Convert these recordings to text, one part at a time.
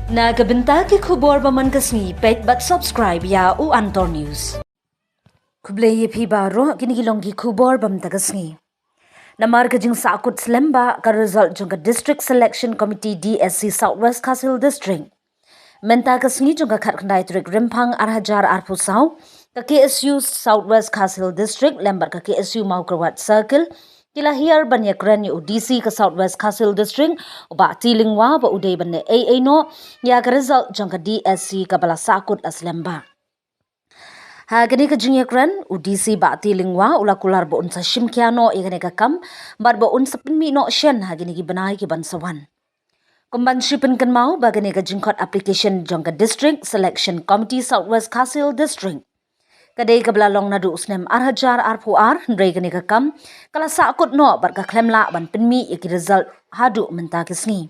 Nagabenta ki khubor baman kasni pet but subscribe ya u Antor News. Kuble ye phi baro kinigilong ki khubor bam tagasni. Namar ka jing sakut slemba ka result jong ka District Selection Committee DSC Southwest Kasil District. Menta kasni jong ka khatkandai trik rimpang arhajar arpusau ka KSU Southwest Kasil District lembar ka KSU Maukerwat Circle kila hiar banya kren yu DC ke Southwest Kasil District uba tilingwa ba uday banya AA no ya ka result jong ka DSC ka bala sakut aslemba. Ha gani ka jingya kren DC ba tilingwa ula kular ba unsa shimkiano ya gani ka kam bar ba unsa pinmi no shen ha gani ki banai ki bansawan. Kumban shipin kan mau ba gani ka jingkot application jong ka District Selection Committee Southwest Kasil District. Kadai ka belalong na duusnem arhajar arpuar ndray gani ka kam kala sakut no bar ka klemla ban pinmi iki result hadu mentakis ni.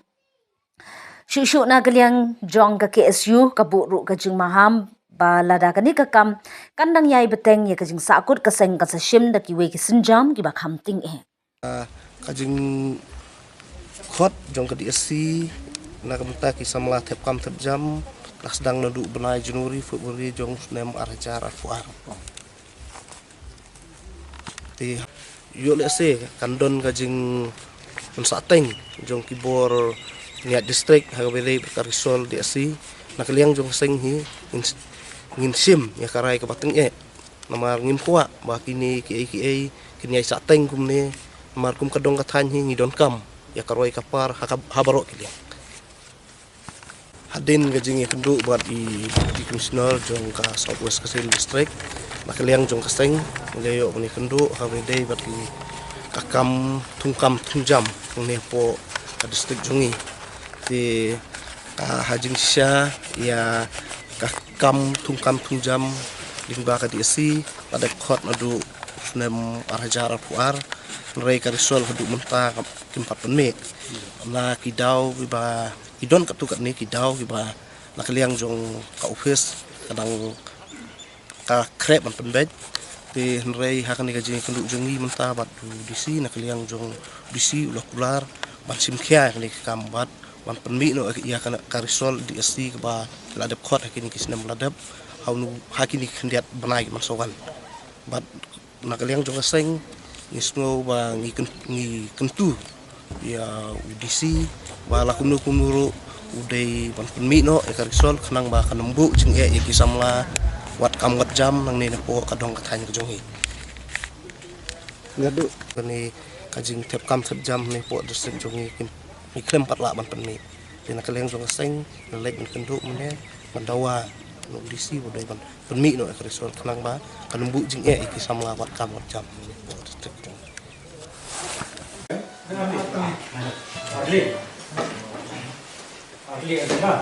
Shushu na kaliang jong ka KSU kaburu ka jing maham ba lada kani ka kam kandang yai beteng ya ka jing sakut ka seng ka sashim da ki we ki sinjam ki ba khamting ka jing khot jong ka DSC na ka mentaki samla thep kam thep jam sedang nadu benai Januari Februari jong nem arhajar arpuar ti yo le se kandon ka jing mensateng jong kibor niat district ha bele karisol DSC na kaliang jong seng hi ngin sim ya karai ka bateng namar ngim kwa ba kini ki kini ai sateng kumne namar kum kadong kathan hi ngidon kam ya karoi kapar habaro kiliang hadin gajing ya kendu buat di komisioner jong ka Southwest Kasil District makaliang jong kaseng ngayo ni kendu habede buat di kakam tungkam tungjam ni po ka district jongi di hajing sya ya kakam tungkam tungjam lingba ka DSC pada khot nadu nem arhajar puar nrai karisol hadu munta kimpat penme na kidau biba idon katukat ni kidau biba nakaliang jong ka office kadang ka krep man penbet ti nrai hakan ka jing kendu jongi munta bat DC nakaliang jong DC ulah kular ban simkhia ni kambat wan penmi no ya kana karisol DSC ba ladap khot hakini kisnam ladap haunu hakini khendiat banai masawan bat nakaliang jong seng nisno ba ngi kentu ya UDC ba lakumnu kumuru uday ban penmi no karisol khnang ba kanembu jing ya kisamla wat kam wat jam nang ne po kadong kathany ka jong hi ngadu ni kajing thep kam thep jam ne po district jong hi mi klem patla ban penmi dina kaleng jong seng lek ban kendu mene mandawa no DC uday ban penmi no karisol khnang ba kanembu jing ya kisamla wat kam wat jam district Arli ada